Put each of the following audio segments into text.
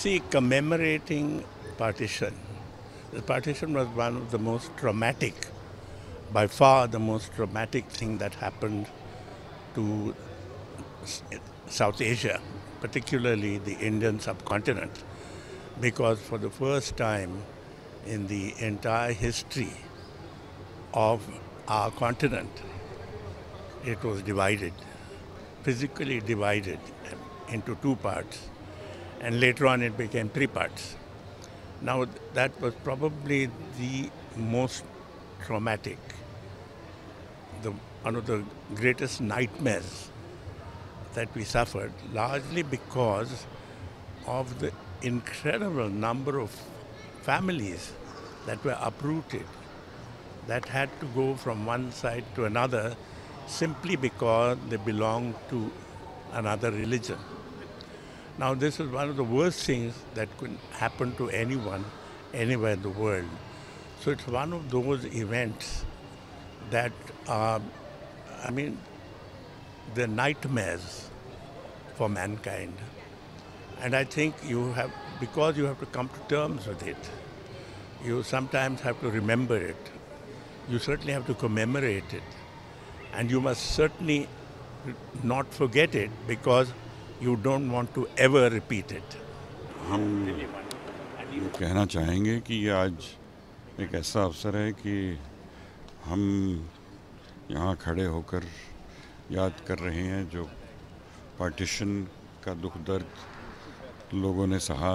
See, commemorating partition. The partition was one of the most traumatic, by far the most traumatic thing that happened to South Asia, particularly the Indian subcontinent, because for the first time in the entire history of our continent, it was divided, physically divided into two parts, and later on it became three parts. Now, that was probably the most traumatic, one of the greatest nightmares that we suffered, largely because of the incredible number of families that were uprooted, that had to go from one side to another simply because they belonged to another religion. Now, this is one of the worst things that could happen to anyone, anywhere in the world. So it's one of those events that are, they're nightmares for mankind. And I think because you have to come to terms with it, you sometimes have to remember it. You certainly have to commemorate it. And you must certainly not forget it because you don't want to ever repeat it. हम ये कहना चाहेंगे कि आज एक ऐसा अवसर है कि हम यहाँ खड़े होकर याद कर रहे हैं जो पार्टीशन का दुख दर्द लोगों ने सहा।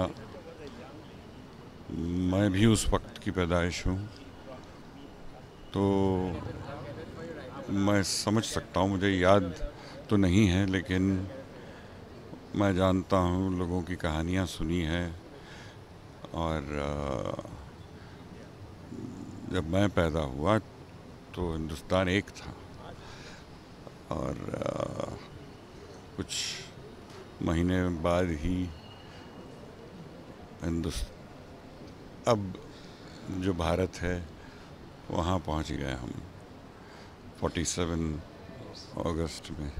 मैं भी उस वक्त की पैदाइश हूँ, तो मैं समझ सकता हूँ, मुझे याद तो नहीं है लेकिन मैं जानता हूँ, लोगों की कहानियाँ सुनी हैं। और जब मैं पैदा हुआ तो हिंदुस्तान एक था और कुछ महीने बाद ही अब जो भारत है वहाँ पहुँच गए हम 47 अगस्त में।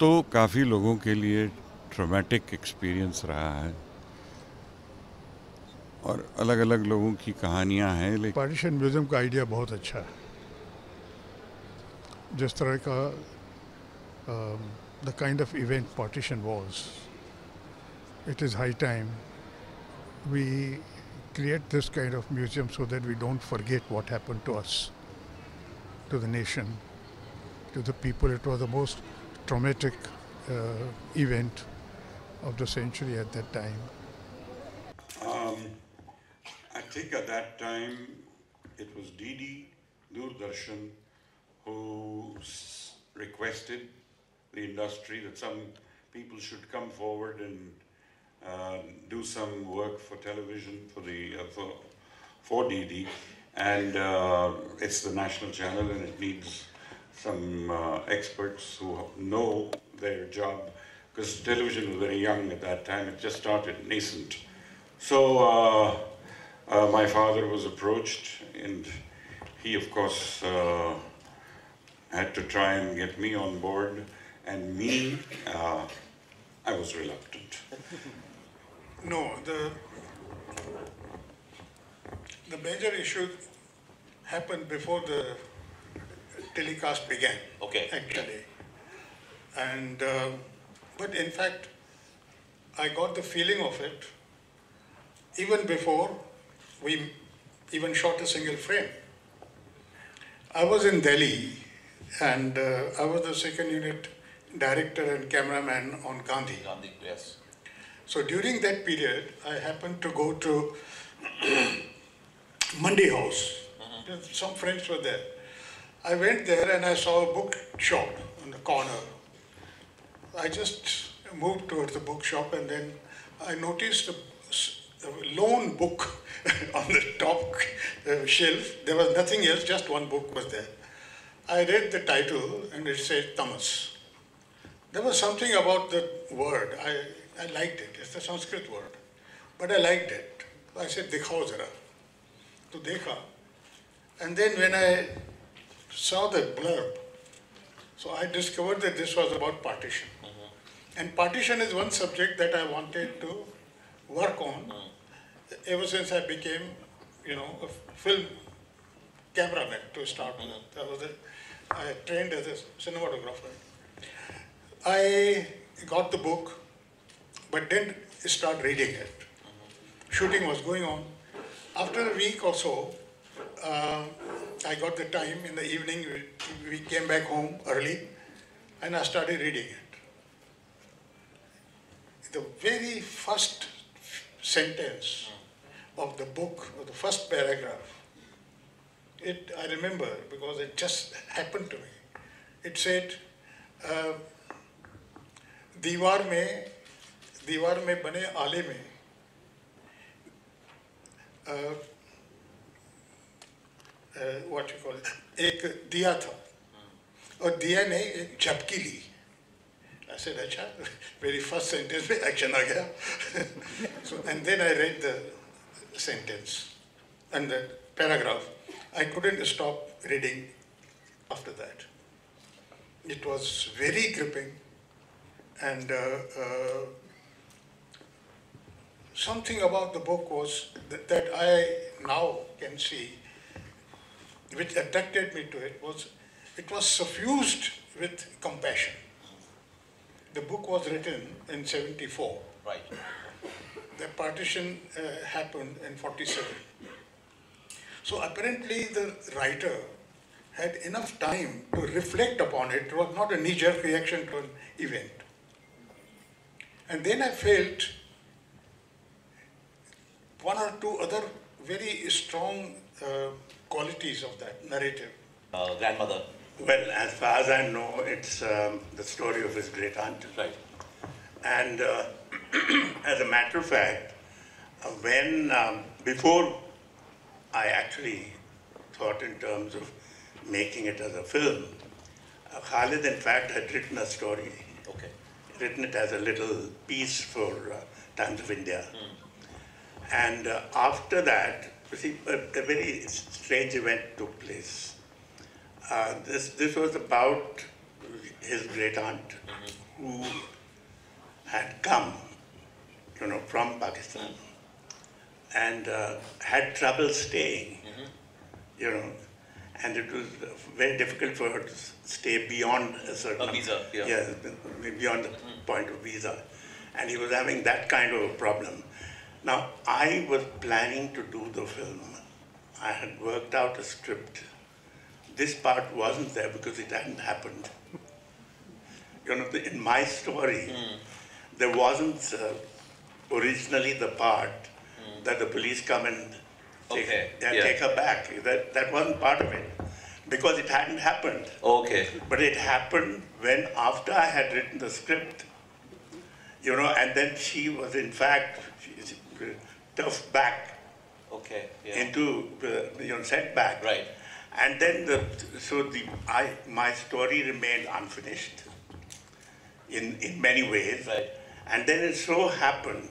तो काफ़ी लोगों के लिए ट्रॉमेटिक एक्सपीरियंस रहा है और अलग अलग लोगों की कहानियां हैं। लेकिन पार्टीशन म्यूज़ियम का आइडिया बहुत अच्छा है। जिस तरह का the kind of event partition was, it is high time we create this kind of museum so that we don't forget what happened to us, to the nation, to the people. It was the most traumatic event of the century at that time. I think at that time it was DD Doordarshan who requested the industry that some people should come forward and do some work for television for DD, and it's the national channel and it needs some experts who know their job, because television was very young at that time, it just started, nascent. So my father was approached and he of course had to try and get me on board, and me, I was reluctant. No, the major issue happened before the telecast began. Okay. Actually, and but in fact, I got the feeling of it even before we even shot a single frame. I was in Delhi, and I was the second unit director and cameraman on Gandhi. Gandhi, yes. So during that period, I happened to go to Mandi House. Some friends were there. I went there and I saw a book shop on the corner. I just moved towards the bookshop and then I noticed a lone book on the top shelf. There was nothing else, just one book was there. I read the title and it said Tamas. There was something about the word. I liked it. It's a Sanskrit word. But I liked it. I said, Dikhao zara. To dekha. And then when I saw the blurb, so I discovered that this was about partition. And partition is one subject that I wanted to work on ever since I became, a film cameraman to start with. I trained as a cinematographer. I got the book, but didn't start reading it. Shooting was going on. After a week or so, I got the time in the evening. We came back home early, and I started reading it. The very first sentence of the book, or the first paragraph, I remember because it just happened to me. It said, दीवार में बने आले में what you call it, एक दिया था और दिया ने एक झपकी ली. I said, अच्छा, very first sentence में action आ गया. So, and then I read the sentence and the paragraph. I couldn't stop reading after that. It was very gripping, and something about the book was that I now can see, which attracted me to it, was it was suffused with compassion. The book was written in '74. Right. The partition happened in '47. So apparently the writer had enough time to reflect upon it. It was not a knee-jerk reaction to an event. And then I felt one or two other very strong qualities of that narrative. Grandmother. Well, as far as I know, it's the story of his great aunt. Right. And as a matter of fact, when before I actually thought in terms of making it as a film, Khalid in fact had written a story. Okay. Written it as a little piece for Times of India. And after that, you see, a very strange event took place. This was about his great aunt who had come, from Pakistan and had trouble staying, and it was very difficult for her to stay beyond a certain visa, beyond the point of visa, and he was having that kind of a problem. Now, I was planning to do the film. I had worked out a script. This part wasn't there because it hadn't happened. In my story, there wasn't originally the part that the police come and take her back. That wasn't part of it because it hadn't happened. Okay. But it happened when, after I had written the script, and then she was in fact toughed back into sent back. Right. And then my story remained unfinished in many ways. Right. And then it so happened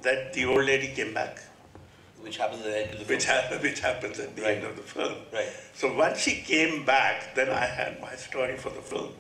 that the old lady came back. Which happens at the end of the film. Which happens at the end of the film. Right. So once she came back, then I had my story for the film.